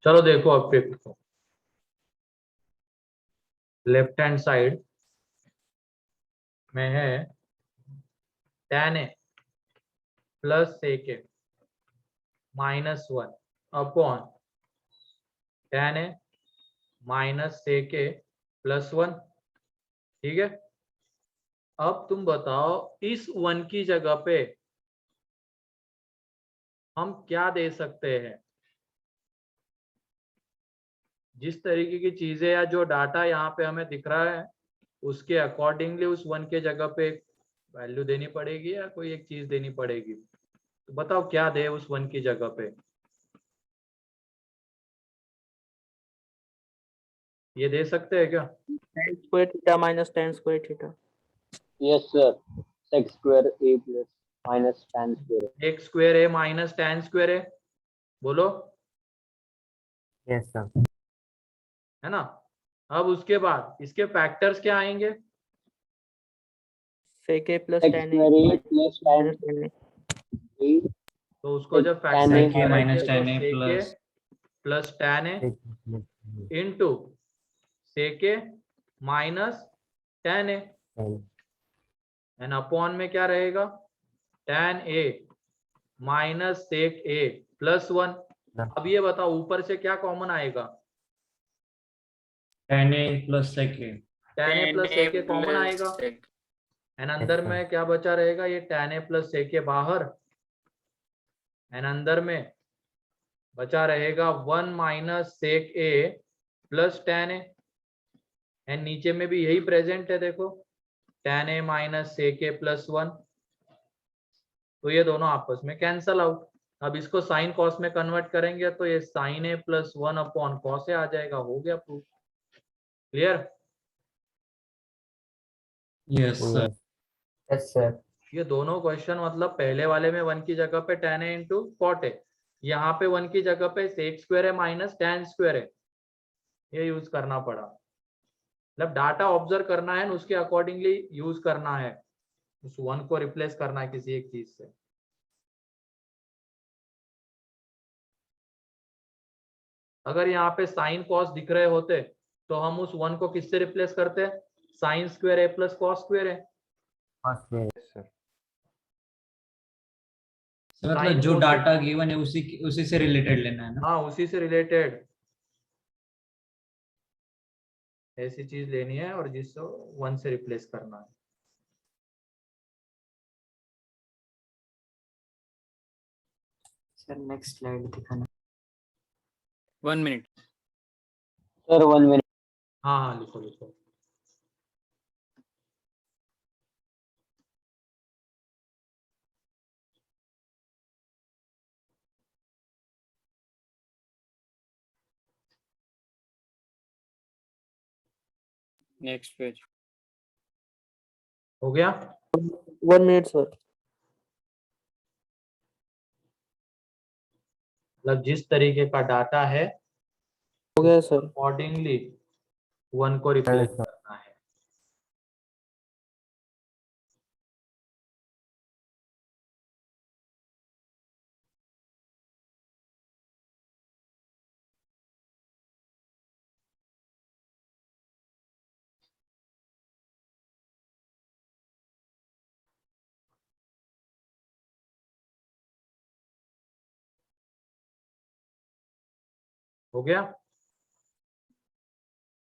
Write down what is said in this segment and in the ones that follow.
चलो देखो अब फिफ्थ को, लेफ्ट हैंड साइड में है tan a plus sec a -1 upon tan a minus sec a +1। ठीक है, अब तुम बताओ इस 1 की जगह पे हम क्या दे सकते हैं। जिस तरीके की चीजें या जो डाटा यहाँ पे हमें दिख रहा है उसके अकॉर्डिंगली उस 1 के जगह पे एक वैल्यू देनी पड़ेगी या कोई एक चीज देनी पड़ेगी। तो बताओ क्या दे उस 1 की जगह पे। ये दे सकते हैं क्या? tan square theta minus tan square theta. Yes, sir. Sec square a plus minus tan square. एक स्क्वायर है माइनस tan स्क्वायर है, बोलो। Yes sir. है ना। अब उसके बाद इसके फैक्टर्स क्या आएंगे? Sec a plus Sec tan a square a plus tan minus tan a. a. तो उसको जब tan factor a sec a करेंगे minus तो tan a sec a plus plus tan a into sec a minus tan a and upon में क्या रहेगा? tan a minus sec a +1। अब ये बताओ ऊपर से क्या कॉमन आएगा? tan a plus sec a tan a plus sec a common आएगा एंड अंदर में क्या बचा रहेगा? ये tan a plus sec a बाहर एंड अंदर में बचा रहेगा 1 minus sec a plus tan a and नीचे में भी यही प्रेजेंट है, देखो tan a minus sec a +1। तो ये दोनों आपस में कैंसल आउट। अब इसको साइन कॉस में कन्वर्ट करेंगे तो ये sin a +1 upon cos a आ जाएगा। हो गया proof. Clear? yes sir yes sir. ये दोनों क्वेश्चन मतलब पहले वाले में 1 की जगह पे tan a into cot a, यहाँ पे 1 की जगह पे sec स्क्वायर है माइनस tan स्क्वायर है, ये यूज करना पड़ा। मतलब डाटा ऑब्जर्व करना है उसके अकॉर्डिंगली यूज करना है, उस 1 को रिप्लेस करना है किसी एक चीज से। अगर यहाँ पे साइन कॉस दिख रहे होते तो हम उस 1 को किससे रिप्लेस करते? Sine square a plus cos square है। मतलब Sin जो को डाटा गिवन है उसी से रिलेटेड लेना है ना। हाँ उसी से रिलेटेड ऐसी चीज लेनी है और जिसको 1 से रिप्लेस करना है। सर नेक्स्ट स्लाइड दिखाना। 1 minute. Sir, 1 minute. हाँ हाँ लिखो लिखो। Next page. हो गया? 1 minute sir. मतलब जिस तरीके का डाटा है हो गया सर। अकॉर्डिंगली 1 को रिप्लेस करना है। हो गया?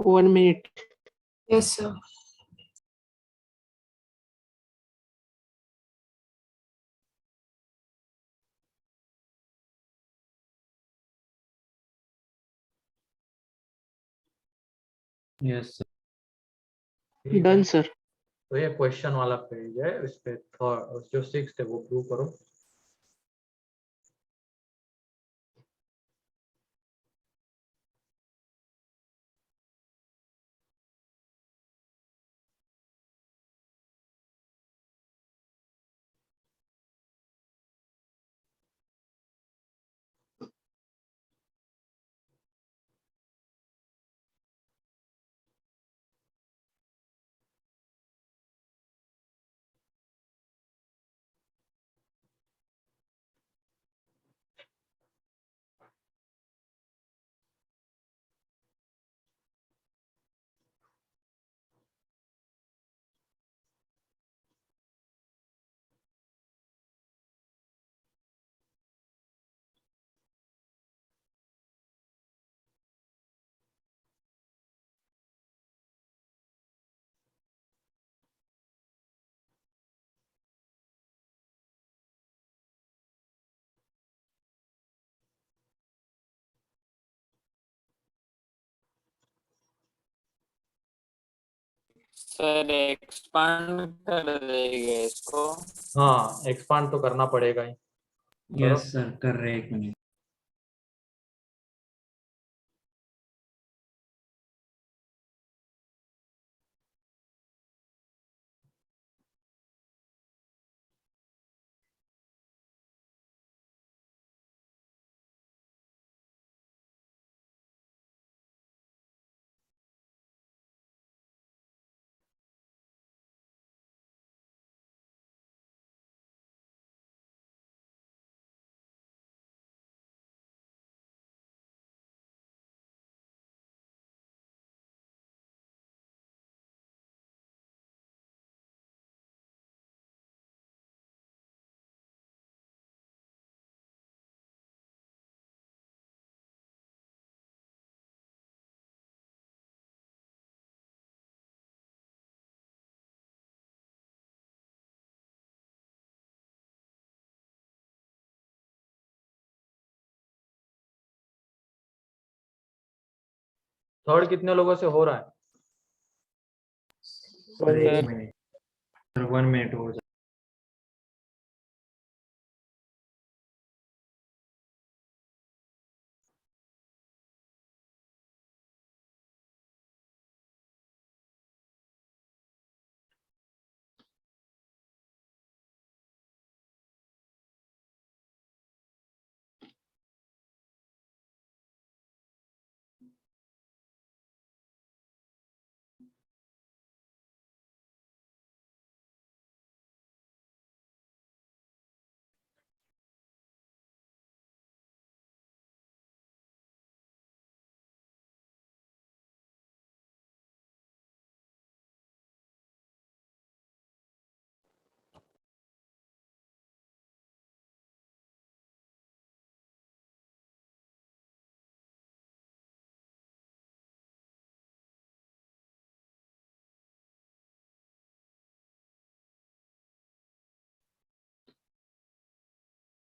1 minute. Yes, sir. yes sir ठीक है। Done sir. तो ये क्वेश्चन वाला पेज है, इस पे जो 6th है वो प्रूव करो। सर एक्सपांड कर देगा इसको. हाँ एक्सपांड तो करना पड़ेगा ही. यस सर कर रहे हैं, 1 मिनट. थर्ड कितने लोगों से हो रहा है? Sir Sir. 1 minute. Sir 1 minute हो जाए.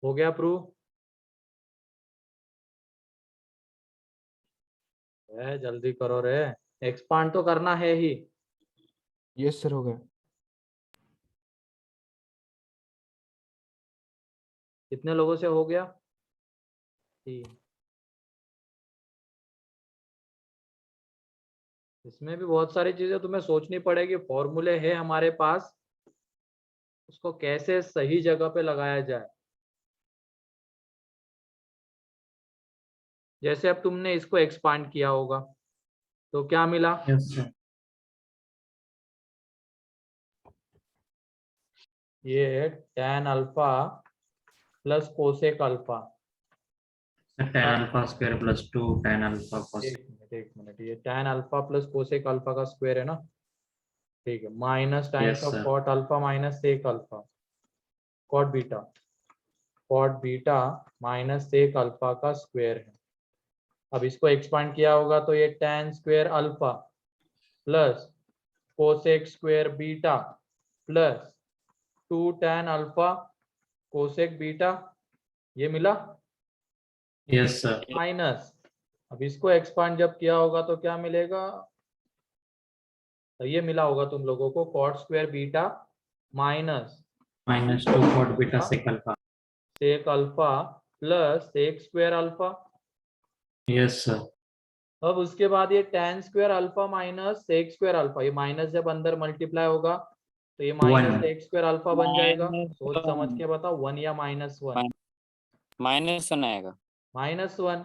हो गया प्रूव? जल्दी करो रे, एक्सपांड तो करना है ही. यस सर हो गया. कितने लोगों से हो गया? 3. इसमें भी बहुत सारी चीजें तुम्हें सोचनी पड़ेगी. फॉर्मूले है हमारे पास, उसको कैसे सही जगह पे लगाया जाए. जैसे अब तुमने इसको एक्सपांड किया होगा तो क्या मिला? Yes sir. ये है tan alpha plus cosec alpha. Sir tan alpha square plus 2 tan alpha cos. एक मिनट, ये tan alpha plus cosec alpha का स्क्वायर है ना. ठीक है, minus times Yes, of sir. Cot alpha minus sec alpha, cot beta minus sec alpha का square है. अब इसको एक्सपांड किया होगा तो ये tan square alpha plus cosec square beta plus 2 tan alpha cosec beta, ये मिला Yes, sir. माइनस. अब इसको एक्सपांड जब किया होगा तो क्या मिलेगा? तो ये मिला होगा तुम लोगों को cot square beta minus Minus 2 cot beta sec alpha. Sec alpha plus sec square alpha. Yes, sir. अब उसके बाद ये tan square alpha minus sec square alpha, ये माइनस जब अंदर मल्टीप्लाई होगा तो ये minus One. Sec square alpha बन जाएगा. Minus सोच one. समझ के बताओ, 1 या -1? -1 आएगा. -1.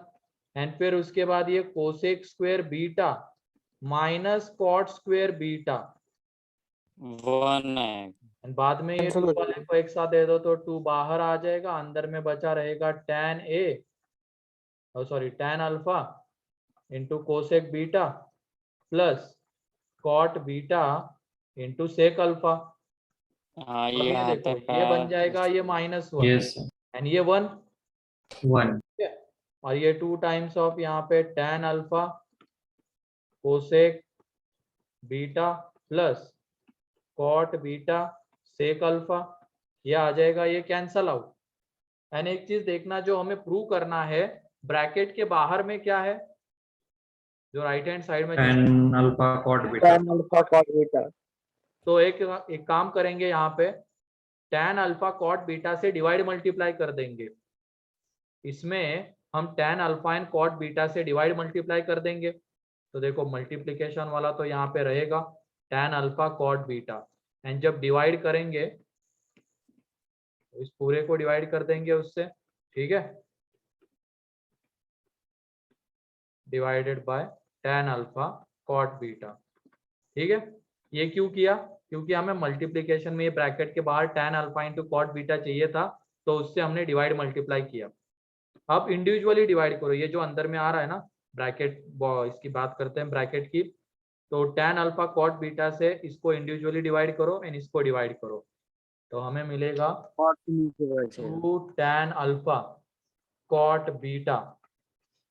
एंड फिर उसके बाद ये cosec square beta minus cot square beta, 1 आएगा. एंड बाद में ये Cancel 2 हो वाले को एक साथ दे दो तो 2 बाहर आ जाएगा. अंदर में बचा रहेगा tan a, sorry tan alpha into cosec beta plus cot beta into sec alpha. हाँ अब ये ये आता देखो, ये बन जाएगा ये -1 Yes, sir. एंड ये 1. 1. और ये 2 टाइम्स ऑफ यहाँ पे tan alpha cosec beta plus cot beta sec alpha, ये आ जाएगा, ये कैंसल आउट. एंड एक चीज देखना जो हमें प्रूव करना है, ब्रैकेट के बाहर में क्या है? जो राइट हैंड साइड में tan alpha cot beta. tan alpha cot beta. तो एक काम करेंगे, यहाँ पे tan अल्फा कॉट बीटा से डिवाइड मल्टीप्लाई कर देंगे। इसमें हम tan alpha and cot beta से डिवाइड मल्टीप्लाई कर देंगे। तो देखो मल्टीप्लिकेशन वाला तो यहाँ पे रहेगा tan alpha cot beta, and जब डिवाइड करेंगे तो इस पूरे को डिवाइड कर देंगे उससे, ठीक है, divided by tan alpha cot beta. ठीक है, ये क्यों किया? क्योंकि हमें मल्टीप्लिकेशन में ये ब्रैकेट के बाहर tan alpha into cot beta चाहिए था, तो उससे हमने डिवाइड मल्टीप्लाई किया। अब इंडिविजुअली डिवाइड करो, ये जो अंदर में आ रहा है ना ब्रैकेट, इसकी बात करते हैं ब्रैकेट की। तो tan अल्फा कॉट बीटा से इसको इंडिविजुअली डिवाइड करो एंड इसको डिवाइड करो, तो हमें मिलेगा Cot के नीचे बैठे 2 tan अल्फा कॉट बीटा।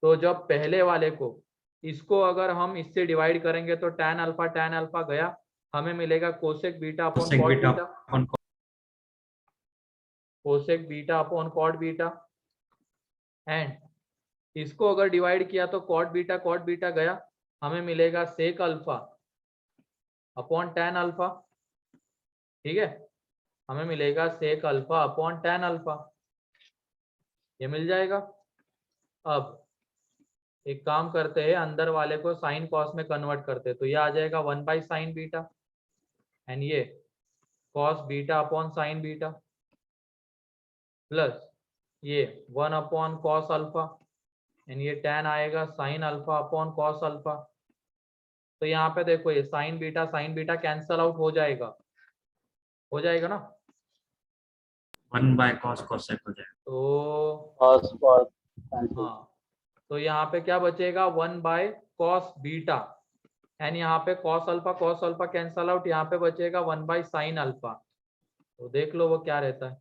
तो जब पहले वाले को, इसको अगर हम इससे डिवाइड करेंगे तो tan अल्फा गया, हमें मिलेगा cosec beta upon cosec cot beta beta, upon cosec beta upon cot beta. And इसको अगर डिवाइड किया तो कॉट बीटा गया, हमें मिलेगा sec alpha upon tan alpha. ठीक है, हमें मिलेगा sec alpha upon tan alpha, ये मिल जाएगा। अब एक काम करते हैं, अंदर वाले को साइन कॉस में कन्वर्ट करते हैं, तो ये आ जाएगा 1 बाई साइन बीटा, एंड ये cos beta upon sine beta, plus ये 1 अपॉन कॉस अल्फा, एंड ये tan आएगा sine alpha upon cos alpha. तो यहाँ पे देखो ये साइन बीटा कैंसल आउट हो जाएगा ना। 1 by cos cosec हो जाएगा। तो cos cos cancel. हाँ, तो यहाँ पे क्या बचेगा 1 बाय कॉस बीटा, एंड यहाँ पे कॉस अल्फा कैंसल आउट, यहाँ पे बचेगा 1 बाय साइन अल्फा। तो देख लो वो क्या रहता है,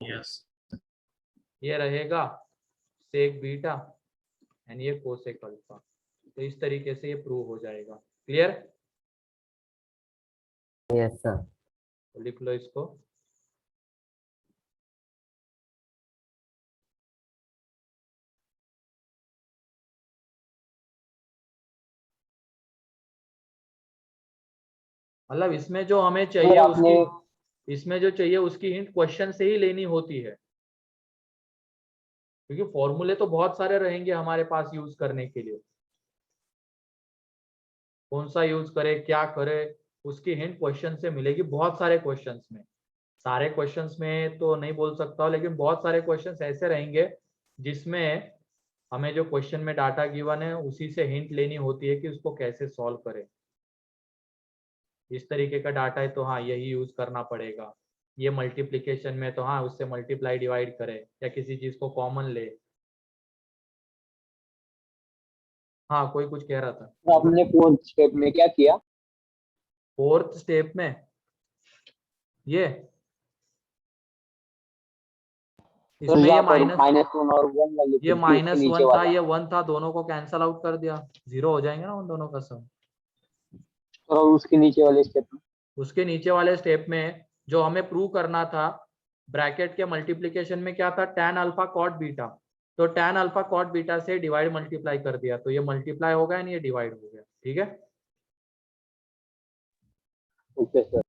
Yes. ये रहेगा सेक बीटा एंड ये कोसेक अल्फा। तो इस तरीके से ये प्रूव हो जाएगा। क्लियर? Yes, sir. तो लिख लो इसको। मतलब इसमें जो हमें चाहिए इसमें जो चाहिए उसकी हिंट क्वेश्चन से ही लेनी होती है, क्योंकि फॉर्मूले तो बहुत सारे रहेंगे हमारे पास यूज करने के लिए। कौन सा यूज करे, क्या करे, उसकी हिंट क्वेश्चन से मिलेगी। बहुत सारे क्वेश्चंस में, सारे क्वेश्चंस में तो नहीं बोल सकता हूँ, लेकिन बहुत सारे क्वेश्चंस ऐसे रहेंगे जिसमें हमें जो क्वेश्चन में डाटा गिवन है उसी से हिंट लेनी होती है कि उसको कैसे सॉल्व करें। इस तरीके का डाटा है तो हाँ यही यूज करना पड़ेगा। ये मल्टीप्लिकेशन में तो हाँ उससे मल्टीप्लाई डिवाइड करे या किसी चीज को कॉमन ले। हाँ कोई कुछ कह रहा था। तो आपने फोर्थ स्टेप में क्या किया? फोर्थ स्टेप में ये तो इसमें ये यहाँ पर माइनस, -1 और 1 वाली ये फिर उसके नीचे -1 था, वाला, ये 1 था, दोनों को कैंसल आउट कर दिया, 0 हो जाएंगे ना उन दोनों का सम। और उसके नीचे वाले स्टेप में उसके नीचे वाले स्टेप में जो हमें प्रूव करना था, ब्रैकेट के मल्टीप्लिकेशन में क्या था, tan अल्फा कॉट बीटा। तो tan अल्फा कॉट बीटा से डिवाइड मल्टीप्लाई कर दिया, तो ये मल्टीप्लाई हो गया एंड ये डिवाइड हो गया। ठीक है, ओके सर।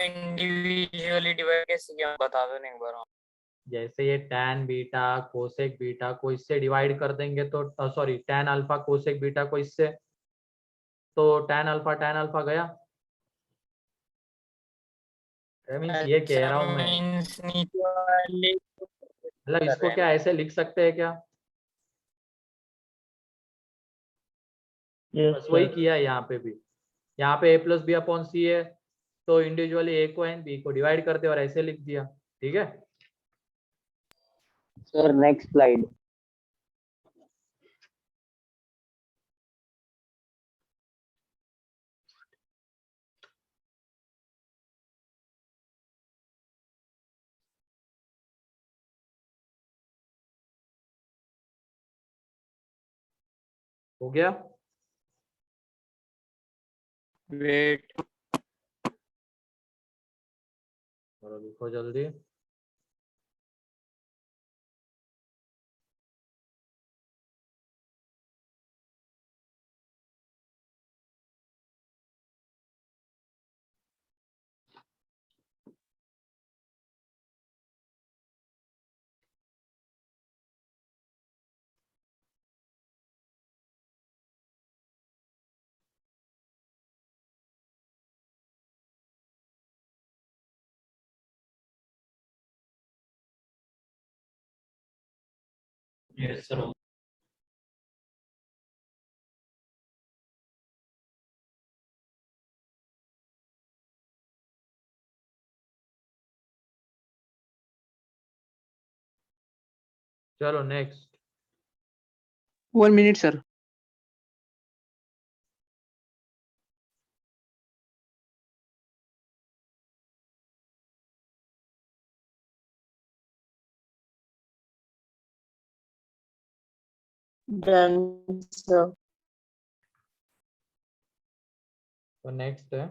इंडिविजुअली डिवाइड कैसे किया बता दो ना एक बार। जैसे ये tan बीटा कोसेक बीटा को इससे डिवाइड कर देंगे तो sorry tan alpha cosec beta को इससे, तो tan अल्फा गया। मीन्स ये कह रहा हूँ मैं, मींस नीचे वाले मतलब इसको क्या ऐसे लिख सकते हैं क्या? बस वही किया है यहाँ पे भी। यहाँ पे a प्लस बी अपॉन सी है, तो इंडिविजुअली a को एंड b को डिवाइड करते और ऐसे लिख दिया। ठीक है, Sir, next slide. हो गया। Wait. चलो लिखो जल्दी। Yes, sir. चलो next. 1 minute, sir. Done, sir. तो नेक्स्ट है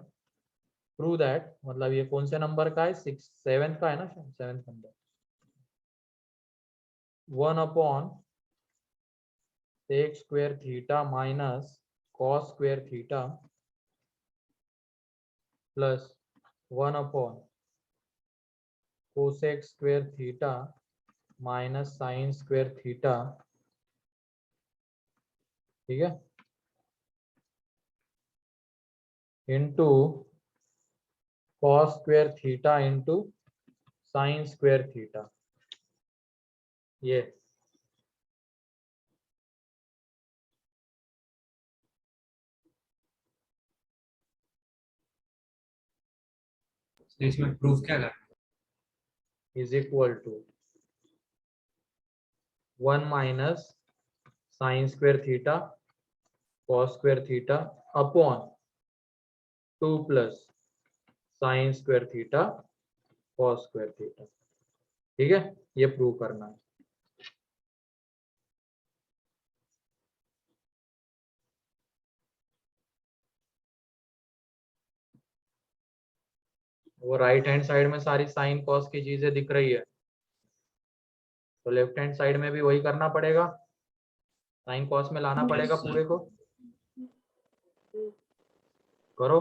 प्रूव दैट, मतलब ये कौन से नंबर का है, 7th का है ना, 7th number. 1 upon sec square theta minus cos square theta plus 1 upon cosec square theta minus sine square theta. ठीक है, into cos square theta into sine square theta. ये तो इसमें प्रूफ क्या करना is equal to 1 minus sine square theta cos square theta upon 2 plus sine square theta cos square theta. ठीक है, ये प्रूव करना है। वो राइट हैंड साइड में सारी साइन कॉस की चीजें दिख रही है, तो लेफ्ट हैंड साइड में भी वही करना पड़ेगा, साइन कॉस में लाना पड़ेगा पूरे को। करो।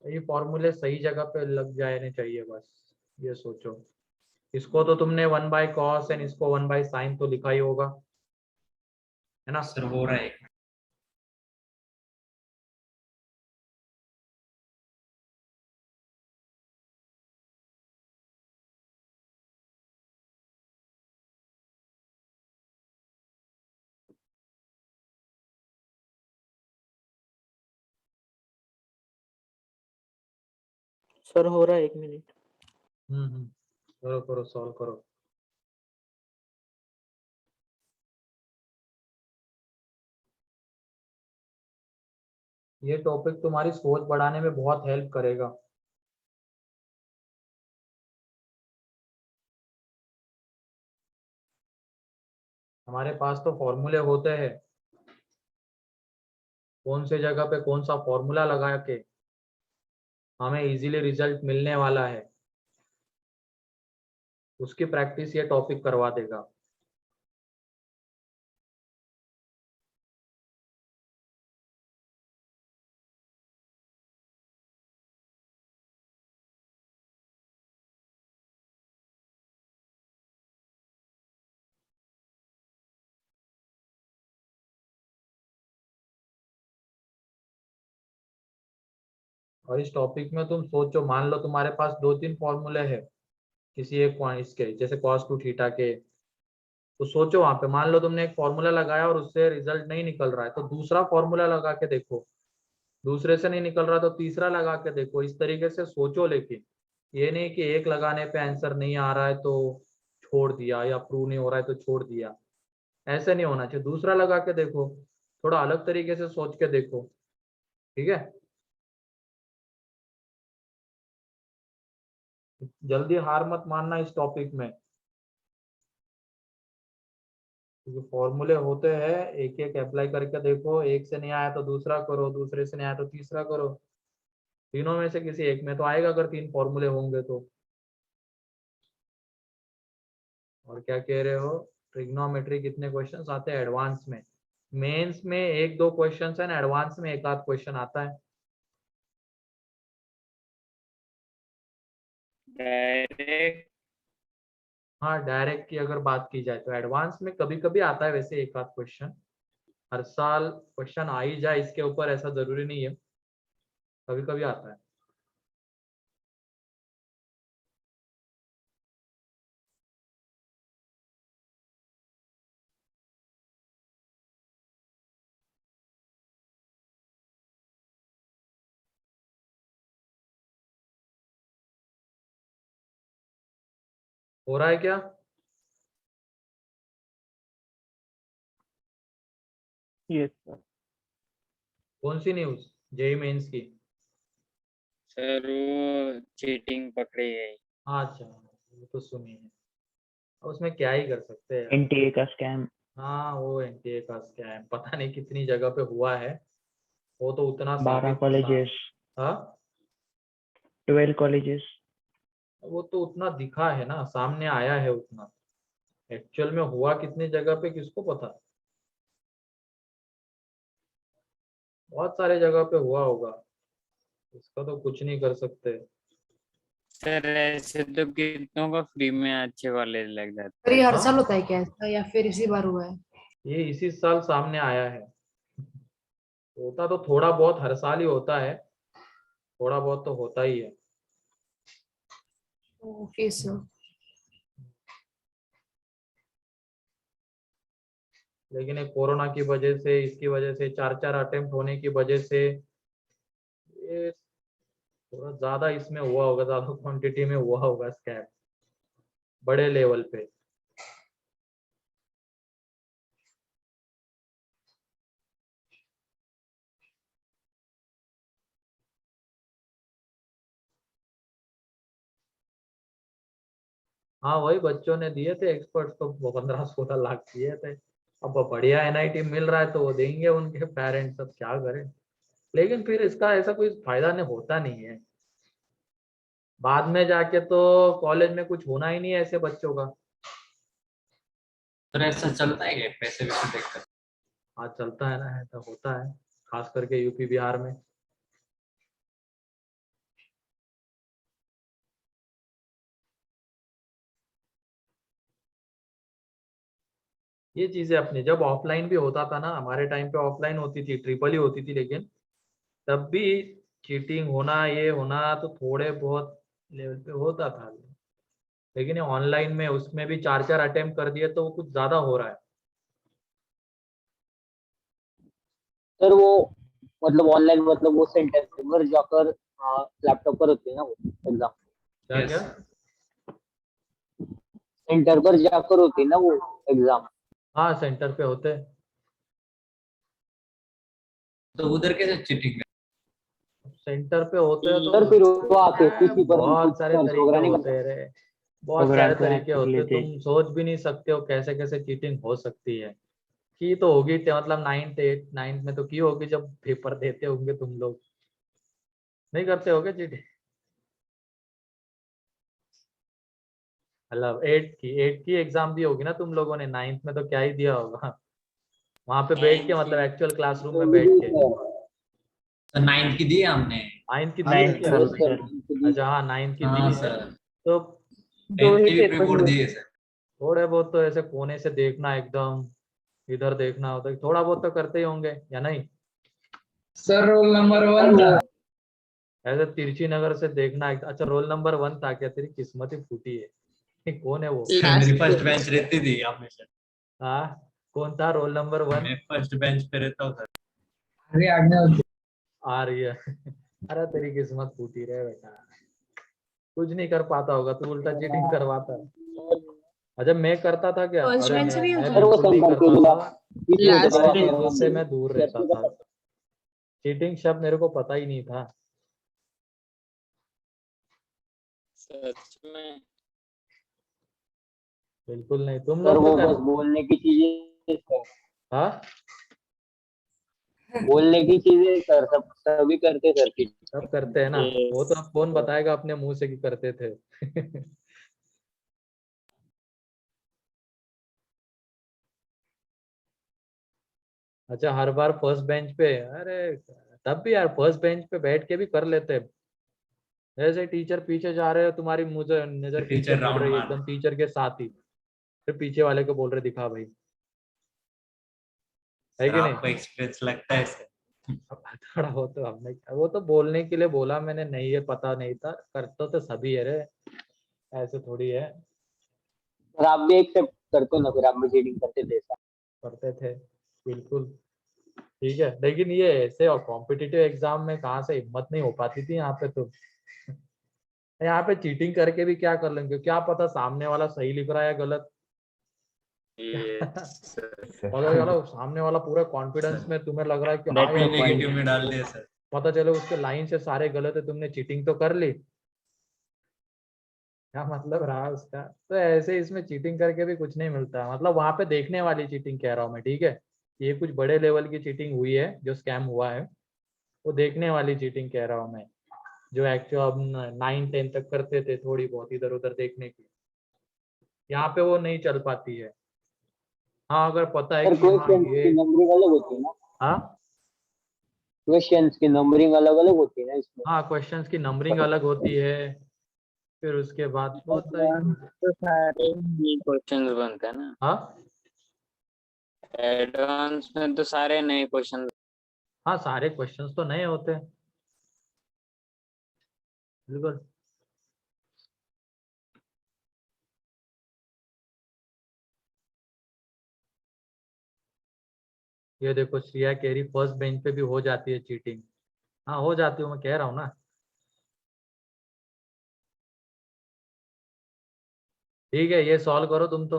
ये फॉर्मूले सही जगह पे लग जाने चाहिए, बस ये सोचो। इसको तो तुमने 1 बाय कॉस एंड इसको 1 बाय साइन तो लिखा ही होगा, है ना। सर? हो रहा है। सर हो रहा है 1 मिनट। करो करो सॉल्व करो। ये टॉपिक तुम्हारी सोच बढ़ाने में बहुत हेल्प करेगा। हमारे पास तो फॉर्मूले होते हैं, कौन से जगह पे कौन सा फॉर्मूला लगा के हमें इजीली रिजल्ट मिलने वाला है, उसकी प्रैक्टिस ये टॉपिक करवा देगा। और इस टॉपिक में तुम सोचो, मान लो तुम्हारे पास 2-3 फॉर्मूले हैं किसी एक पॉइंट्स के, जैसे cos 2 थीटा के, तो सोचो वहां पे मान लो तुमने एक फॉर्मूला लगाया और उससे रिजल्ट नहीं निकल रहा है, तो दूसरा फॉर्मूला लगा के देखो, दूसरे से नहीं निकल रहा तो तीसरा लगा के देखो। इस तरीके से सोचो, लेकिन ये नहीं कि एक लगाने पे आंसर नहीं आ रहा है तो छोड़ दिया, या प्रूव नहीं हो रहा है तो छोड़ दिया। ऐसे नहीं होना चाहिए, दूसरा लगा के देखो, थोड़ा अलग तरीके से सोच के देखो। ठीक है, जल्दी हार मत मानना इस टॉपिक में, क्योंकि फॉर्मूले होते हैं, एक एक अप्लाई करके देखो, एक से नहीं आया तो दूसरा करो, दूसरे से नहीं आया तो तीसरा करो, तीनों में से किसी एक में तो आएगा अगर 3 फॉर्मूले होंगे तो। और क्या कह रहे हो, ट्रिग्नोमेट्री कितने क्वेश्चंस आते हैं एडवांस में? मेंस में 1-2 क्वेश्चंस है, एडवांस में 1 आध क्वेश्चन आता है। डायरेक्ट हाँ, डायरेक्ट की अगर बात की जाए तो एडवांस में कभी कभी आता है, वैसे 1 आध क्वेश्चन। हर साल क्वेश्चन आ ही जाए इसके ऊपर ऐसा जरूरी नहीं है, कभी कभी आता है। हो रहा है क्या? Yes sir. कौन सी न्यूज? जेई मेंस की? सर वो चीटिंग पकड़ी गई। अच्छा, वो तो सुनी है, अब उसमें क्या ही कर सकते हैं। एनटीए का स्कैम। हाँ, वो एनटीए का स्कैम पता नहीं कितनी जगह पे हुआ है, वो तो उतना 12 साबित कॉलेजेस, हाँ, 12 कॉलेजेस। वो तो उतना दिखा है ना, सामने आया है उतना, एक्चुअल में हुआ कितनी जगह पे किसको पता। बहुत सारे जगह पे हुआ होगा, इसका तो कुछ नहीं कर सकते। सर ऐसे तो कितनों को फ्री में अच्छे कॉलेज लग जाते। पर ये हर हाँ? साल होता है क्या ऐसा, या फिर इसी बार हुआ है? ये इसी साल सामने आया है। होता तो थोड़ा बहुत हर साल ही होता है, थोड़ा बहुत तो होता ही है। Okay sir. लेकिन एक कोरोना की वजह से, इसकी वजह से 4-4 अटेम्प्ट होने की वजह से ये थोड़ा ज्यादा इसमें हुआ होगा, ज्यादा क्वांटिटी में हुआ होगा स्कैम, बड़े लेवल पे। हाँ, वही बच्चों ने दिए थे, एक्सपर्ट्स तो 15-16 लाख दिए थे। अब बढ़िया एनआईटी मिल रहा है तो वो देंगे उनके पेरेंट्स, अब क्या करें। लेकिन फिर इसका ऐसा कोई फायदा नहीं होता नहीं है, बाद में जाके तो कॉलेज में कुछ होना ही नहीं है ऐसे बच्चों का। तो ऐसा चलता है क्या पैसे वैसे देखकर? हाँ, चलता है ना, ऐसा होता है, खास करके यूपी बिहार में। ये चीजें अपनी, जब ऑफलाइन भी होता था ना, हमारे टाइम पे ऑफलाइन होती थी, ट्रिपल ही होती थी, लेकिन तब भी चीटिंग होना, ये होना तो थोड़े बहुत लेवल पे होता था। लेकिन ऑनलाइन में उसमें भी 4-4 अटेम्प्ट कर दिए तो वो कुछ ज्यादा हो रहा है। सर वो मतलब ऑनलाइन मतलब वो सेंटर पर जाकर लैपटॉप पर होती है ना वो एग्जाम, क्या Yes. क्या? सेंटर पर जाकर होती है ना वो एग्जाम। हाँ सेंटर पे होते हैं। तो उधर कैसे चीटिंग? सेंटर पे होते हैं सर फिर तो वो आके पीसी पर कुछ बहुत सारे सर्च तरीके वगैरह नहीं होते करते। हैं रे, बहुत सारे प्रोग्राम तरीके कर होते हैं, लेते। तुम सोच भी नहीं सकते हो कैसे कैसे चीटिंग हो सकती है। की तो होगी मतलब 9th 8th 9th में तो की होगी जब पेपर देते होंगे तुम लोग, नहीं करते होगे चीटिंग? मतलब 8th की एग्जाम दी होगी ना तुम लोगों ने, 9th में तो क्या ही दिया होगा वहां पे बैठ के, मतलब एक्चुअल क्लासरूम में बैठ के। तो 9th की दी है हमने। 9th की दी नाइन है क्या? Yes sir. सर। अच्छा हाँ 9th की हाँ दी है। सर, तो 10th की भी रिपोर्ट दी है सर। थोड़े बहुत तो ऐसे कोने से देखना, एकदम इधर देखना होता है, थोड़ा बहुत तो करते ही होंगे या नहीं? सर रोल नंबर 1 था। ऐसे तिरछी नगर से देखना अच्छा रोल नंबर 1 था क्या? तेरी किस्मत ही फूटी है कौन है वो? मेरी लास्ट फर्स्ट बेंच रहती थी हमेशा। हाँ कौन था रोल नंबर 1? मैं फर्स्ट बेंच पे रहता हूँ सर। अरे आगे होती। आ रही है अरे तेरी किस्मत फूटी रहे बेटा, कुछ नहीं कर पाता होगा तू, उल्टा चीटिंग करवाता है। अच्छा मैं करता था क्या? फर्स्ट अरे बेंच से नहीं मैं सर होता? वो बिल्कुल नहीं सेंटर के करता लिए था, आप पीसी लास्ट करवा चीटिंग कर से मैं दूर रहता कैसे था, चीटिंग शब्द मेरे को पता ही नहीं था। सच में। बिल्कुल नहीं, तुम सर लोग तो वो कर। बस बोलने की चीजें सर, हाँ बोलने की चीजें सर, सब सभी करते सर की। सब करते हैं ना, वो तो अब कौन बताएगा अपने मुंह से कि करते थे अच्छा हर बार फर्स्ट बेंच पे? अरे तब भी यार फर्स्ट बेंच पे बैठ के भी कर लेते। जैसे टीचर पीछे जा रहे हो, तुम्हारी मुझे नजर पीछे टीचर मुड़ राउंड रही है मार एकदम टीचर के साथ ही, फिर पीछे वाले को बोल रहे दिखा भाई, है सर, कि नहीं? आपको एक्सपीरियंस लगता है सर? अब थोड़ा वो तो हमने, वो तो बोलने के लिए बोला मैंने, नहीं ये पता नहीं था, करते तो सभी है रे, ऐसे थोड़ी है। सर आप भी एक्सेप्ट करते हो ना, फिर आप भी चीटिंग करते थे सर। करते थे बिल्कुल। ठीक है लेकिन ये ऐसे और कॉम्पिटिटिव एग्जाम में कहाँ से हिम्मत नहीं हो पाती थी यहाँ पे तो यहाँ पे चीटिंग करके भी क्या कर लेंगे, क्या पता सामने वाला सही लिख रहा है या गलत पता चलो सामने वाला पूरा कॉन्फिडेंस में तुम्हें लग रहा है कि हाँ कॉपी यार भाई, नेगेटिव में डाल दिया सर। पता चले उसके लाइन से सारे गलत है, तुमने चीटिंग तो कर ली, क्या मतलब रहा उसका? तो ऐसे इसमें चीटिंग करके भी कुछ नहीं मिलता, मतलब वहां पे देखने वाली चीटिंग कह रहा हूँ मैं, ठीक है? ये कुछ बड़े लेवल की चीटिंग हुई है जो स्कैम हुआ है, वो देखने वाली चीटिंग कह रहा हूँ मैं, जो एक्चुअल अब 9th 10th तक करते थे थोड़ी बहुत इधर उधर देखने की, यहाँ पे वो नहीं चल पाती है। हाँ अगर पता है सर कि हाँ क्वेश्चन ये, की नंबरिंग अलग होती है ना, हाँ क्वेश्चंस की नंबरिंग अलग अलग होती है ना इसमें। हाँ क्वेश्चंस की नंबरिंग अलग होती है, फिर उसके बाद बहुत तरीके से। तो सारे नए क्वेश्चन बनते हैं ना। हाँ एडवांस में तो सारे नए क्वेश्चन। हाँ सारे क्वेश्चंस तो नए होते हैं बिल्कुल। ये देखो श्रिया कह रही फर्स्ट बेंच पे भी हो जाती है चीटिंग, हाँ हो जाती है, मैं कह रहा हूँ ना। ठीक है ये सॉल्व करो तुम तो,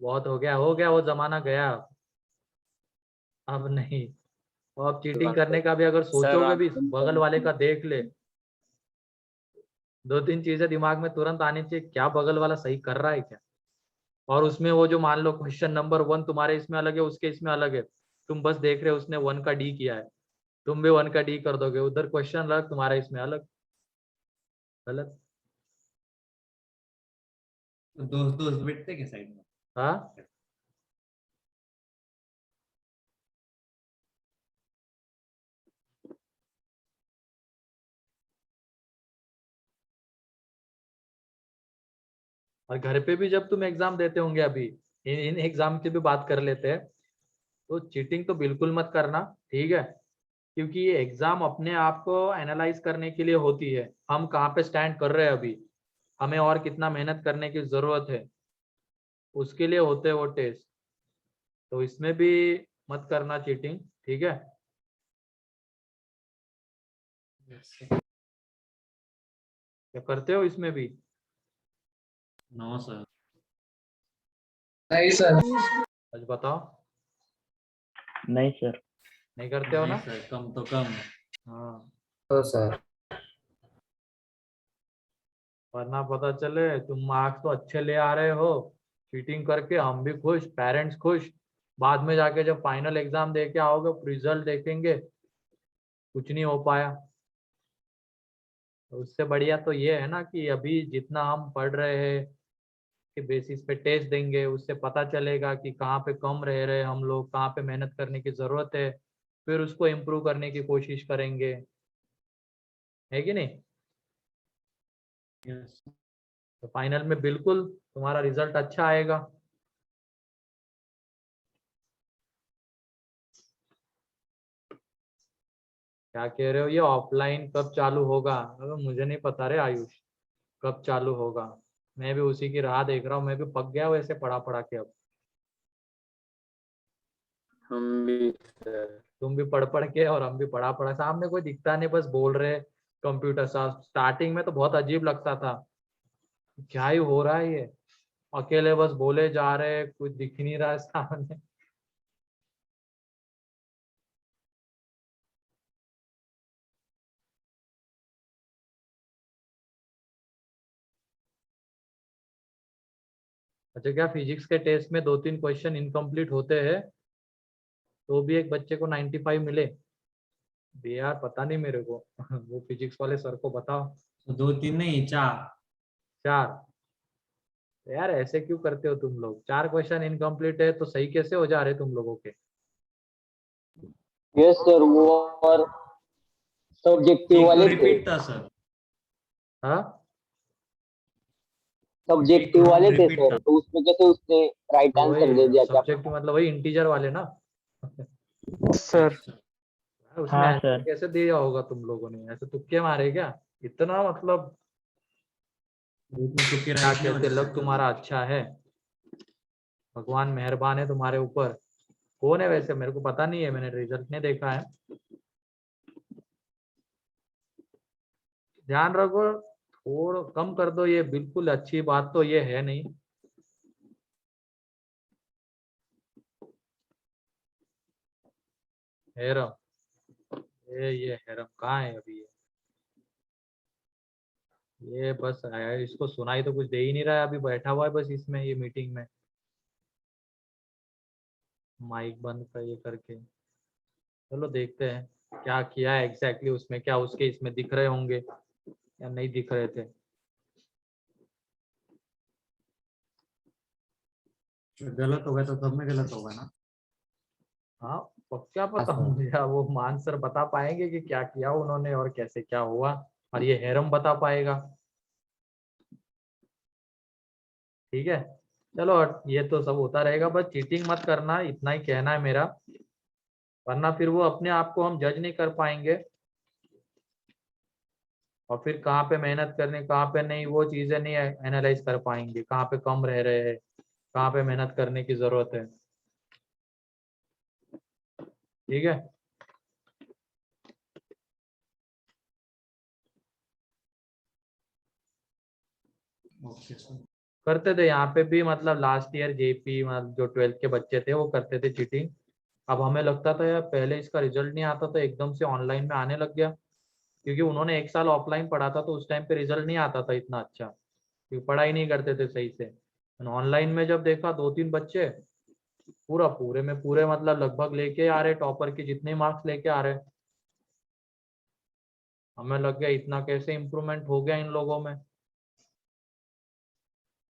बहुत हो गया वो जमाना गया अब नहीं। और अब चीटिंग करने का भी अगर सर सोचोगे आप भी, बगल वाले का देख ले, दो तीन चीजें दिमाग में तुरंत आनी चाहिए, क्या बगल वाला सही कर रहा है क्या? और उसमें वो जो मान लो क्वेश्चन नंबर 1 तुम्हारे इसमें अलग है उसके इसमें अलग है, तुम बस देख रहे हो उसने 1 का डी किया है, तुम भी 1 का डी कर दोगे, उधर क्वेश्चन अलग तुम्हारा इसमें अलग, गलत। तो दोस्त दोस्त बैठते के साइड में। हाँ और घर पे भी जब तुम एग्जाम देते होंगे अभी, इन एग्जाम की भी बात कर लेते हैं, तो चीटिंग तो बिल्कुल मत करना, ठीक है? क्योंकि ये एग्जाम अपने आप को एनालाइज करने के लिए होती है, हम कहाँ पे स्टैंड कर रहे हैं अभी, हमें और कितना मेहनत करने की जरूरत है, उसके लिए होते हैं वो टेस्ट। तो इसमें भी मत करना चीटिंग, ठीक है? क्या करते हो इसमें भी? No sir. नहीं सर। आज बताओ, नहीं सर। नहीं करते हो नहीं ना? सर, कम तो कम। हाँ, तो सर वरना पता चले तुम मार्क्स तो अच्छे ले आ रहे हो, चीटिंग करके हम भी खुश, पेरेंट्स खुश, बाद में जाके जब फाइनल एग्जाम दे के आओगे, रिजल्ट देखेंगे, कुछ नहीं हो पाया। तो उससे बढ़िया तो ये है ना कि अभी जितना हम पढ़ रहे हैं के बेसिस पे टेस्ट देंगे, उससे पता चलेगा कि कहाँ पे कम रह रहे हम लोग, कहाँ पे मेहनत करने की जरूरत है, फिर उसको इम्प्रूव करने की कोशिश करेंगे, है कि नहीं? यस। तो फाइनल में बिल्कुल तुम्हारा रिजल्ट अच्छा आएगा। क्या कह रहे हो, ये ऑफलाइन कब चालू होगा? अगर मुझे नहीं पता रे आयुष, कब चालू होगा। मैं भी उसी की राह देख रहा हूँ, मैं भी पक गया हूँ ऐसे पढ़ा पढ़ा के। अब हम भी सर। तुम भी पढ़ पढ़ के और हम भी पढ़ा पढ़ा, सामने कोई दिखता नहीं, बस बोल रहे कंप्यूटर साफ। स्टार्टिंग में तो बहुत अजीब लगता था, क्या ही हो रहा है ये, अकेले बस बोले जा रहे, कुछ दिख नहीं रहा है सामने। अच्छा, क्या फिजिक्स के टेस्ट में 2-3 क्वेश्चन इनकम्प्लीट होते हैं तो भी एक बच्चे को 95 मिले? भी यार पता नहीं मेरे को। वो फिजिक्स वाले सर को बताओ। तो 2-3 नहीं, 4। 4? यार ऐसे क्यों करते हो तुम लोग? 4 क्वेश्चन इनकम्प्लीट है तो सही कैसे हो जा रहे तुम लोगों के? यस सर, वो और सब्जेक्टिव एक तो वाले थे। रिपीट था सर। हाँ, एक तो सब्जेक्टिव रूम वाले थे रिपीट सर, था। तो उसमें कैसे उसने राइट तो आंसर वही दे दिया, क्या सब्जेक्ट पता। मतलब वही इंटीजर वाले ना? सर। Yes sir. उसमें हाँ आंसर सर। कैसे दिया होगा तुम लोगों ने? ऐसे तुक्के मारे क्या? इतना मतलब तुक्के क्या राइट नहीं कहते, होते लक सर। तुम्हारा अच्छा है, भगवान मेहरबान है तुम्हारे ऊपर। कौन है वैसे, मेरे को पता नहीं है, मैंने रिजल्ट नहीं देखा है। ध्यान रखो, थोड़ा कम कर दो, ये बिल्कुल अच्छी बात तो ये है नहीं। हैरम, ये हैरम कहाँ है अभी? ये बस आया, इसको सुनाई तो कुछ दे ही नहीं रहा है, अभी बैठा हुआ है बस इसमें, ये मीटिंग में माइक बंद कर ये करके। चलो देखते हैं क्या किया है एग्जैक्टली उसमें, क्या उसके इसमें दिख रहे होंगे या नहीं दिख रहे थे। गलत हो गया तो सब में गलत होगा ना। हाँ, क्या पता हाँ, मुझे, वो मान सर बता पाएंगे कि क्या किया उन्होंने और कैसे क्या हुआ, और ये हैरम बता पाएगा। ठीक है, चलो ये तो सब होता रहेगा, बस चीटिंग मत करना, इतना ही कहना है मेरा, वरना फिर वो अपने आप को हम जज नहीं कर पाएंगे, और फिर कहाँ पे मेहनत करनी कहाँ पे नहीं वो चीजें नहीं एनालाइज कर पाएंगे, कहाँ पे कम रह रहे हैं, कहाँ पे मेहनत करने की जरूरत है। ठीक है, ओके सर। करते थे यहाँ पे भी, मतलब लास्ट ईयर जेपी मतलब जो 12th के बच्चे थे वो करते थे चीटिंग। अब हमें लगता था यार पहले इसका रिजल्ट नहीं आता था, एकदम से ऑनलाइन में आने लग गया, क्योंकि उन्होंने 1 साल ऑफलाइन पढ़ा था तो उस टाइम पे रिजल्ट नहीं आता था इतना अच्छा, क्योंकि पढ़ाई नहीं करते थे सही से। ऑनलाइन में जब देखा 2-3 बच्चे पूरा पूरे में पूरे मतलब लगभग लेके आ रहे, टॉपर के जितने मार्क्स लेके आ रहे, हमें लग गया इतना कैसे इम्प्रूवमेंट हो गया इन लोगों में,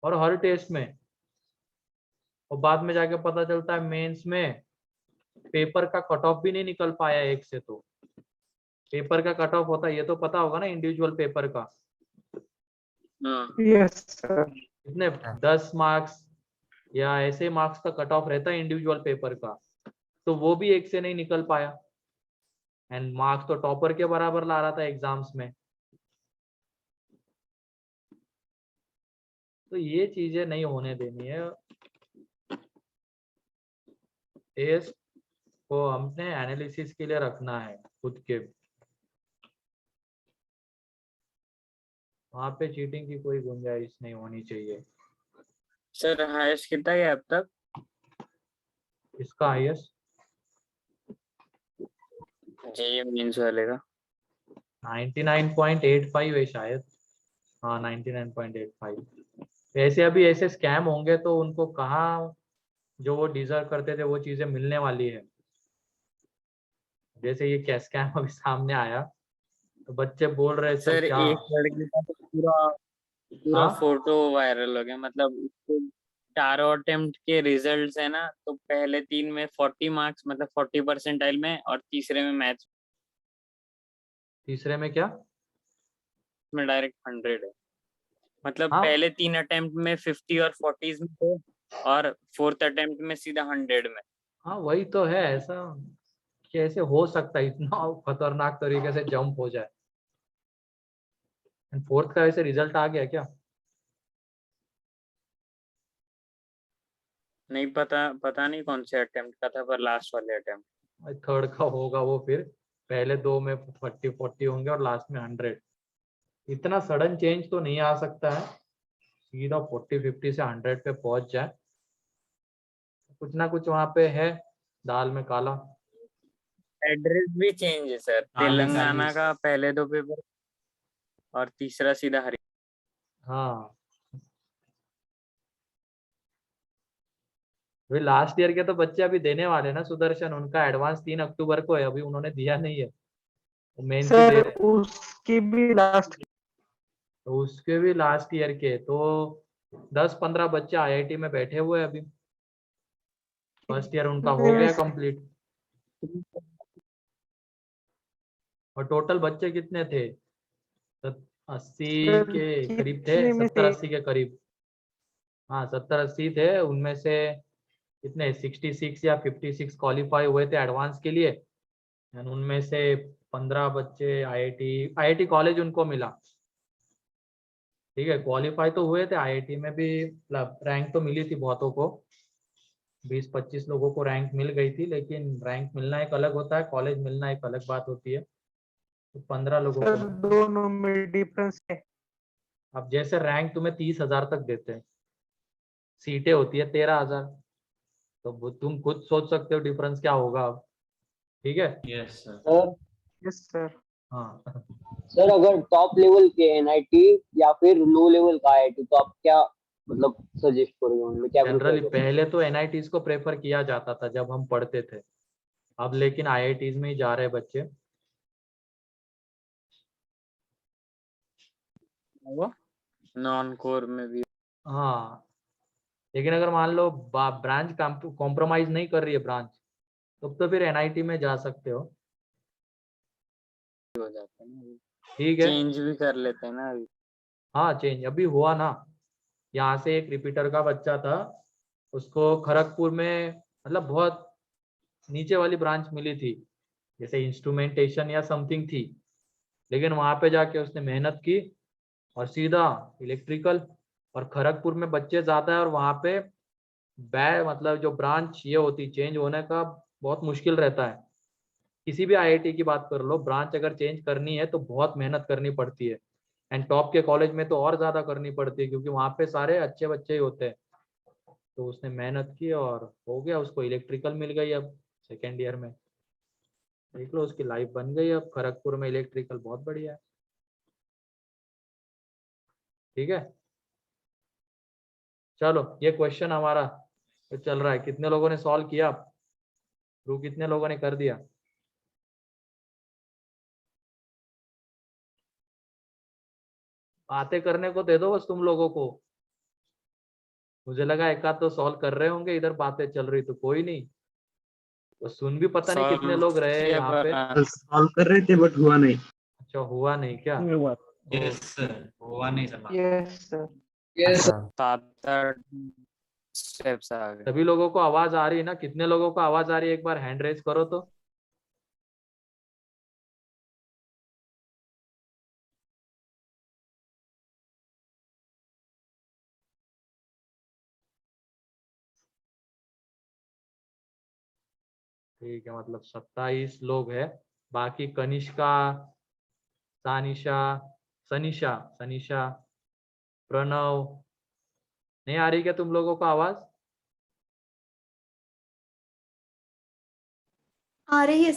और हर टेस्ट में। और बाद में जाके पता चलता है मेंस में पेपर का कट ऑफ भी नहीं निकल पाया एक से, तो पेपर का कट ऑफ होता है ये तो पता होगा ना, इंडिविजुअल पेपर का हाँ यस सर। कितने 10 मार्क्स या ऐसे मार्क्स का कट ऑफ रहता है इंडिविजुअल पेपर का, तो वो भी एक से नहीं निकल पाया, एंड मार्क्स तो टॉपर के बराबर ला रहा था एग्जाम्स में। तो ये चीजें नहीं होने देनी है, टेस्ट को हमने एनालिसिस के लिए रखना है खुद के। वहां पे चीटिंग की कोई गुंजाइश नहीं होनी चाहिए। सर हाईएस्ट कितना है अब तक? इसका हाईएस्ट जी मेंस वाले का 99.85 है शायद। हाँ 99.85। ऐसे अभी ऐसे स्कैम होंगे तो उनको कहाँ जो वो डिजर्व करते थे वो चीजें मिलने वाली है। जैसे ये क्या स्कैम अभी सामने आया तो बच्चे बोल रहे सर सर क्या। एक लड़के का तो पूरा पूरा हाँ फोटो वायरल हो गया, मतलब उसके चारों अटेम्प्ट के रिजल्ट्स है ना, तो पहले 3 में 40 मार्क्स मतलब 40 परसेंटाइल में, और तीसरे में मैथ्स तीसरे में क्या। में डायरेक्ट 100 है। मतलब हाँ पहले 3 अटेम्प्ट में 50 और 40 में थे, और फोर्थ अटेम्प्ट में सीधा 100 में। हाँ वही तो है। ऐसा कैसे हो सकता है इतना खतरनाक तरीके से जंप हो जाए। फोर्थ का ऐसे रिजल्ट आ गया क्या। नहीं पता, पता नहीं कौन से अटेम्प्ट का था, पर लास्ट वाले अटेम्प्ट। थर्ड का होगा वो फिर। पहले दो में 40 होंगे और लास्ट में 100। इतना सडन चेंज तो नहीं आ सकता है सीधा 40-50 से 100 पे पहुंच जाए। कुछ ना कुछ वहां पे है दाल में काला। एड्रेस भी चेंज है सर, काली तेलंगाना का पहले 2 पेपर और तीसरा सीधा हरियाणा। हाँ वे लास्ट ईयर के तो बच्चे अभी देने वाले ना सुदर्शन। उनका एडवांस 3 अक्टूबर को है। अभी उन्होंने दिया नहीं है वो मेन की दे सर रहे हैं। उसकी भी लास्ट तो उसके भी लास्ट ईयर के तो 10-15 बच्चे आईआईटी में बैठे हुए हैं अभी। फर्स्ट ईयर उनका हो गया कंप्लीट। और टोटल बच्चे कितने थे 80 सर के करीब थे। कितने में से 70-80 के करीब। हाँ 70-80 थे उनमें से कितने 66 या 56 क्वालिफाई हुए थे एडवांस के लिए। And उनमें से 15 बच्चे आईआईटी कॉलेज उनको मिला। ठीक है क्वालिफाई तो हुए थे आईआईटी में भी। मतलब रैंक तो मिली थी बहुतों को। 20-25 लोगों को रैंक मिल गई थी। लेकिन रैंक मिलना एक अलग होता है कॉलेज मिलना एक अलग बात होती है। तो 15 लोगों को सर मिला। दोनों में डिफरेंस है। अब जैसे रैंक तुम्हें 30,000 तक देते हैं। सीटें होती है 13,000। तो तुम खुद सोच सकते हो डिफरेंस क्या होगा अब। ठीक है। Yes sir. Sir yes sir. हाँ सर अगर टॉप लेवल के एनआईटी या फिर लो लेवल का आईआईटी, तो आप क्या मतलब सजेस्ट करोगे, उनमें क्या प्रेफर जनरली करोगे? पहले तो एनआईटीज को प्रेफर किया जाता था जब हम पढ़ते थे। अब लेकिन आईआईटीज में ही जा रहे हैं बच्चे। वो नॉन कोर में भी हाँ लेकिन अगर मान लो ब्रांच कॉम्प्रोमाइज नहीं कर रही है ब्रांच तो फिर एनआईटी में जा सकते हो। हो जाता है ना, ठीक है। चेंज भी कर लेते हैं ना अभी। हाँ चेंज अभी हुआ ना। यहाँ से एक रिपीटर का बच्चा था। उसको खड़गपुर में मतलब बहुत नीचे वाली ब्रांच मिली थी। जैसे इंस्ट्रूमेंटेशन या समथिंग थी। लेकिन वहां पे जाके उसने मेहनत की और सीधा इलेक्ट्रिकल। और खड़गपुर में बच्चे ज्यादा है और वहां पे मतलब जो ब्रांच ये होती चेंज होने का बहुत मुश्किल रहता है। किसी भी आईआईटी की बात कर लो ब्रांच अगर चेंज करनी है तो बहुत मेहनत करनी पड़ती है। एंड टॉप के कॉलेज में तो और ज्यादा करनी पड़ती है क्योंकि वहां पे सारे अच्छे बच्चे ही होते हैं। तो उसने मेहनत की और हो गया उसको इलेक्ट्रिकल मिल गई अब सेकेंड ईयर में। देख लो उसकी लाइफ बन गई अब खड़गपुर में इलेक्ट्रिकल बहुत बढ़िया है। ठीक है। चलो ये क्वेश्चन हमारा तो चल रहा है। कितने लोगों ने सॉल्व किया प्रूव कितने लोगों ने कर दिया। बातें करने को दे दो बस तुम लोगों को। मुझे लगा एक आध तो सॉल्व कर रहे होंगे इधर बातें चल रही तो कोई नहीं। तो सुन भी पता नहीं कितने सॉल्व लोग रहे किया यहाँ पे। पर सॉल्व कर रहे थे बट हुआ नहीं। अच्छा हुआ नहीं क्या। यस सर हुआ नहीं सर। Yes sir. Yes sir. 7-8 steps आ गए। सभी लोगों को आवाज आ रही है ना। कितने लोगों को आवाज आ रही है एक बार हैंड रेज करो तो। ठीक है मतलब 27 लोग हैं। बाकी कनिष्का सानिशा सनीशा, सनीशा, प्रणव, नहीं आ रही क्या तुम लोगों को आवाज? आ रही है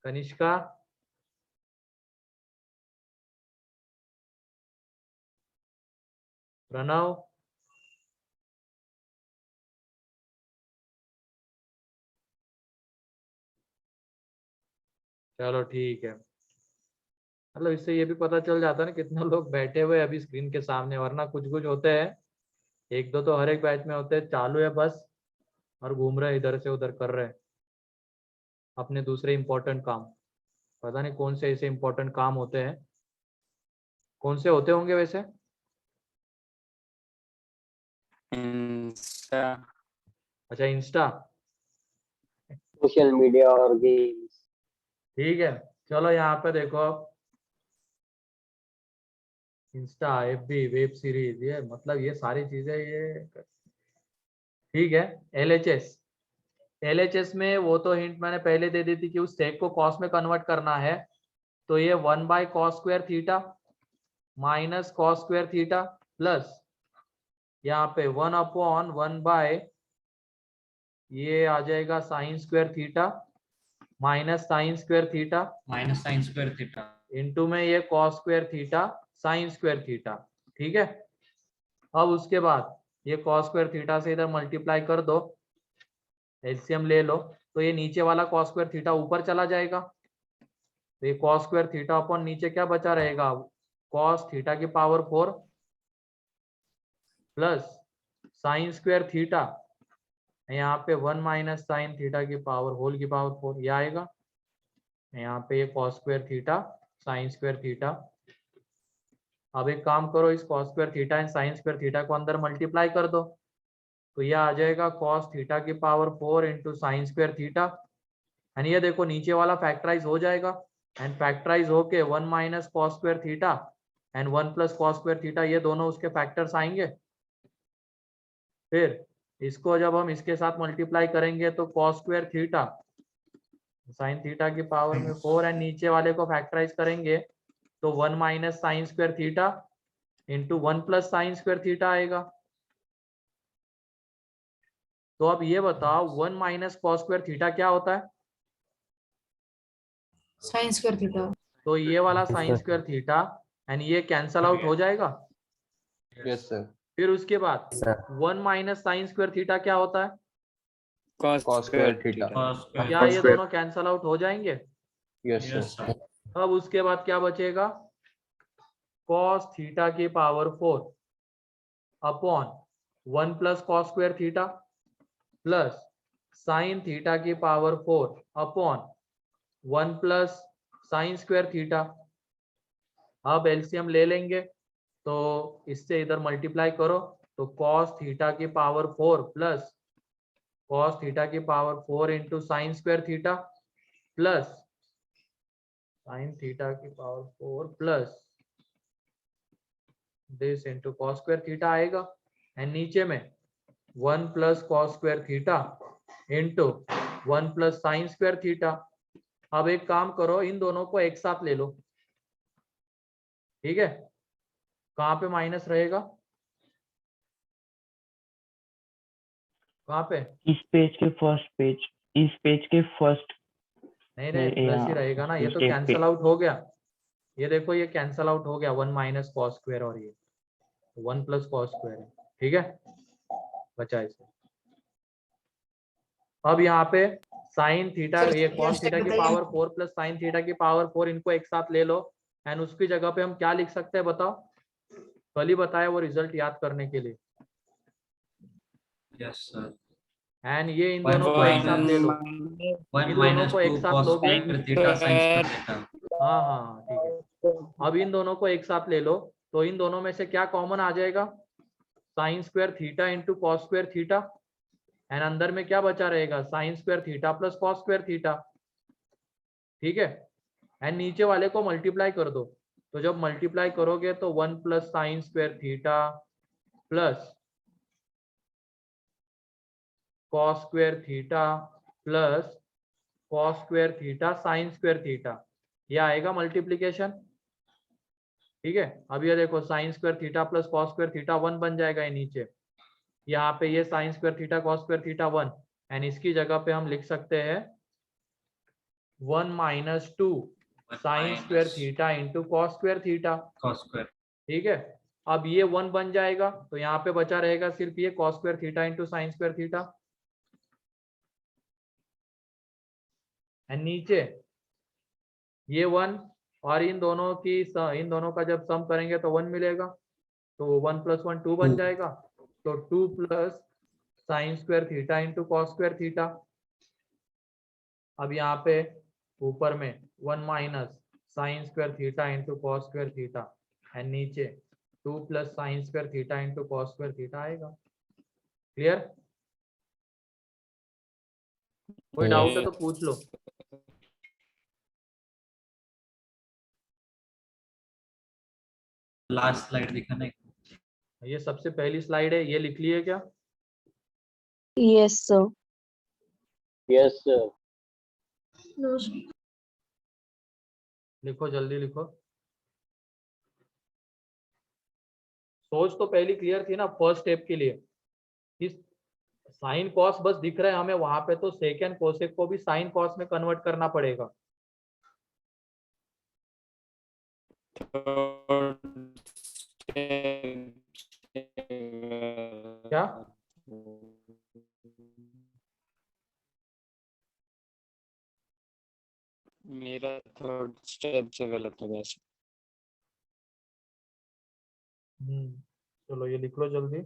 कनिष्का, प्रणव, चलो ठीक है। मतलब इससे ये भी पता चल जाता है ना कितने लोग बैठे हुए हैं अभी स्क्रीन के सामने, वरना कुछ कुछ होते हैं, एक दो तो हर एक बैच में होते हैं, चालू है बस और घूम रहे इधर से उधर कर रहे हैं अपने दूसरे इंपॉर्टेंट काम। पता नहीं कौन से ऐसे इंपॉर्टेंट काम होते हैं, कौन से होते होंगे वैसे? इंस्टा। अच्छा, इंस्टा, सोशल मीडिया और गेम्स। ठीक है। चलो यहाँ पे देखो अब, इंस्टा, एफबी, वेब सीरीज, ये मतलब ये सारी चीजें ये ठीक है। एलएचएस, एलएचएस में वो तो हिंट मैंने पहले दे दी थी कि उस सेक को कॉस में कन्वर्ट करना है, तो ये 1/cos² theta minus cos² theta plus यहाँ पे 1/1 ये आ जाएगा sin² theta minus sin² theta minus sine square theta. Into में ये cos² थीटा sin² थीटा। ठीक है। अब उसके बाद ये cos² थीटा से इधर मल्टीप्लाई कर दो, एलसीएम ले लो, तो ये नीचे वाला cos² थीटा ऊपर चला जाएगा, तो ये cos² थीटा अपॉन नीचे क्या बचा रहेगा, cos थीटा की पावर 4 प्लस sin² थीटा, यहाँ पे 1 माइनस साइन थीटा की पावर होल की पावर 4 ये आएगा, यहाँ पे ये cos² थीटा sin² थीटा। अब एक काम करो, इस cos² theta and sin² theta को अंदर मल्टीप्लाई कर दो, तो ये आ जाएगा cos थीटा की power 4 into sin² theta, and ये देखो नीचे वाला फैक्टराइज हो जाएगा, एंड फैक्टराइज होके 1 minus cos² theta and 1 plus cos² theta, ये दोनों उसके फैक्टर्स आएंगे। फिर इसको जब हम इसके साथ मल्टीप्लाई करेंगे तो cos² थीटा sin थीटा की पावर में 4 एंड नीचे वाले को फैक्टराइज करेंगे तो 1 minus sin² theta into 1 plus sin² theta आएगा। तो अब ये बताओ 1 माइनस cos² थीटा क्या होता है? sin² theta. तो ये वाला sin² थीटा एंड ये कैंसल आउट हो जाएगा। Yes sir. फिर उसके बाद सर 1 माइनस sin² थीटा क्या होता है? cos² theta. क्या ये दोनों कैंसल आउट हो जाएंगे? Yes yes sir. सर। अब उसके बाद क्या बचेगा, cos थीटा की power 4 upon 1 plus cos² theta plus sin theta की power 4 upon 1 plus sin² theta. अब एलसीएम ले लेंगे, तो इससे इधर मल्टीप्लाई करो, तो cos थीटा की पावर 4 प्लस cos थीटा की power 4 into sin² theta plus sin theta की power 4 plus this into cos² theta आएगा, एंड नीचे में 1 plus cos² theta into 1 plus sin² theta. अब एक काम करो, इन दोनों को एक साथ ले लो, ठीक है। कहाँ पे माइनस रहेगा, कहाँ पे? इस पेज के फर्स्ट पेज, इस पेज के फर्स्ट। नहीं नहीं, प्लस ही रहेगा ना, ये तो मिस्टेक पे। कैंसल आउट हो गया, ये देखो ये कैंसल आउट हो गया, 1 माइनस cos² और ये 1 प्लस cos² है, ठीक है, बचा इसे। अब यहाँ पे साइन थीटा, सर, ये ये cos स्टेप थीटा की बताइए। पावर 4 प्लस साइन थीटा की पावर 4, इनको एक साथ ले लो, एंड उसकी जगह पे हम क्या लिख सकते हैं बताओ, कल ही बताया वो रिजल्ट याद करने के लिए, यस सर। एंड ये इन दोनों को एक साथ ले लो, 1 इन दोनों माइनस को 2 एक साथ cos² लोगे, थीटा sin² थीटा। हाँ हाँ ठीक है। अब इन दोनों को एक साथ ले लो, तो इन दोनों में से क्या कॉमन आ जाएगा, sin² theta into cos² theta, and अंदर में क्या बचा रहेगा, sin² theta plus cos² theta, ठीक है। एंड नीचे वाले को मल्टीप्लाई कर दो, तो जब मल्टीप्लाई करोगे तो 1 plus sin² theta plus cos² theta plus cos² theta sin² theta, ये आएगा मल्टीप्लीकेशन, ठीक है, अब ये देखो sign square theta plus cos square theta 1 बन जाएगा ये नीचे, यहाँ पे ये sign square theta cos square theta 1, and इसकी जगह पे हम लिख सकते हैं 1 minus 2 sign square theta into cos square theta. cos square. ठीक है, अब ये 1 बन जाएगा तो यहाँ पे बचा रहेगा सिर्फ ये cos square theta into sine square theta, and नीचे ये 1 और इन दोनों का जब सम करेंगे तो 1 मिलेगा, तो 1 + 1 2 बन जाएगा, तो 2 plus sine square theta into cos square theta. अब यहाँ पे ऊपर में 1 minus sine square theta into cos square theta, and नीचे 2 plus sine square theta into cos square theta आएगा। क्लियर? कोई डाउट है तो पूछ लो। लास्ट स्लाइड दिखाना है। ये सबसे पहली स्लाइड है, ये लिख लिए क्या? Yes, sir. Yes sir. No, sir. लिखो, जल्दी लिखो। सोच तो पहली क्लियर थी ना फर्स्ट स्टेप के लिए, इस साइन कॉस बस दिख रहा है हमें, वहां पे तो सेकेंड कोसेक को भी साइन कॉस में कन्वर्ट करना पड़ेगा। क्या? मेरा थर्ड स्टेप से गलत हो गया सर। चलो ये लिख लो जल्दी।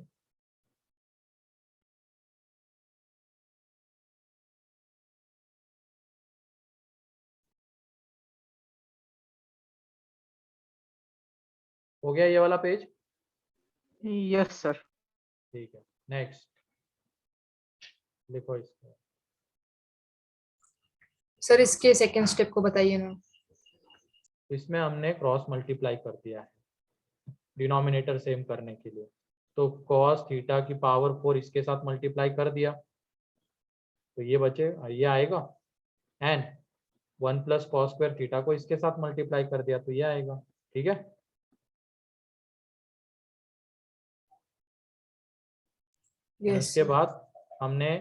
हो गया ये वाला पेज? Yes sir. ठीक है, नेक्स्ट लिखो इसको। सर इसके सेकंड स्टेप को बताइए ना। इसमें हमने क्रॉस मल्टीप्लाई कर दिया है डिनोमिनेटर सेम करने के लिए, तो cos थीटा की पावर 4 इसके साथ मल्टीप्लाई कर दिया तो ये बचे, ये आएगा, and 1 plus cos square theta को इसके साथ मल्टीप्लाई कर दिया तो ये आएगा। ठीक है, यस इसके बाद हमने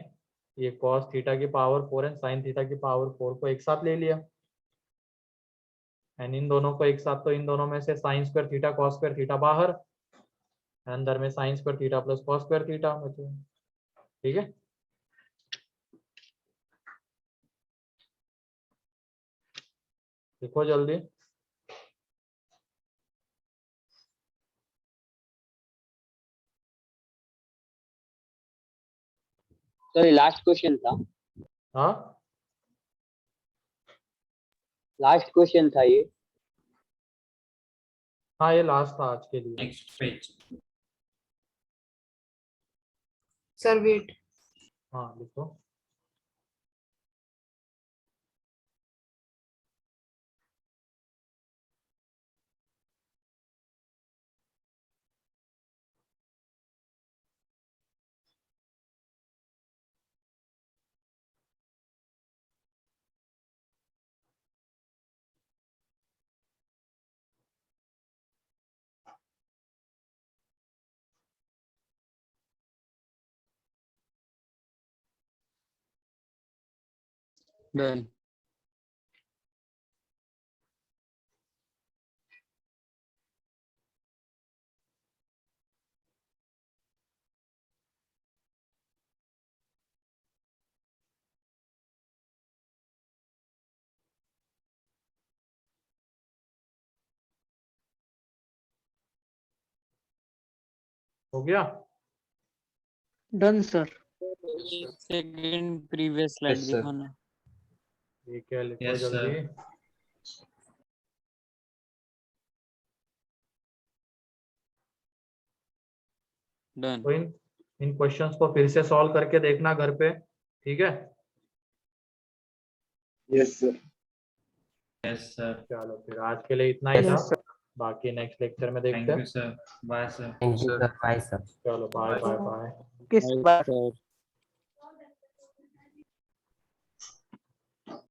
ये cos थीटा की पावर 4 एंड साइन थीटा की पावर 4 को एक साथ ले लिया, एंड इन दोनों को एक साथ, तो इन दोनों में से sign square theta cos square theta बाहर, अंदर में sign square theta plus cos square theta बचे। ठीक है, लिखो जल्दी। सर लास्ट क्वेश्चन था। हाँ, लास्ट क्वेश्चन था ये। हाँ ये लास्ट था आज के लिए। Next page. Sir wait. हाँ लिखो। डन। हो गया? Done sir. Second previous slide Yes, sir. दिखाना। ठीक है, लिखो Yes, sir. जल्दी। डन। तो इन क्वेश्चंस को फिर से सॉल्व करके देखना घर पे। ठीक है, Yes, sir. चलो फिर आज के लिए इतना ही था, Yes, sir. बाकी नेक्स्ट लेक्चर में देखते Thank हैं। you, sir. Bye, sir. Thank you, sir. Bye, sir. चलो बाय बाय बाय। किस बार सर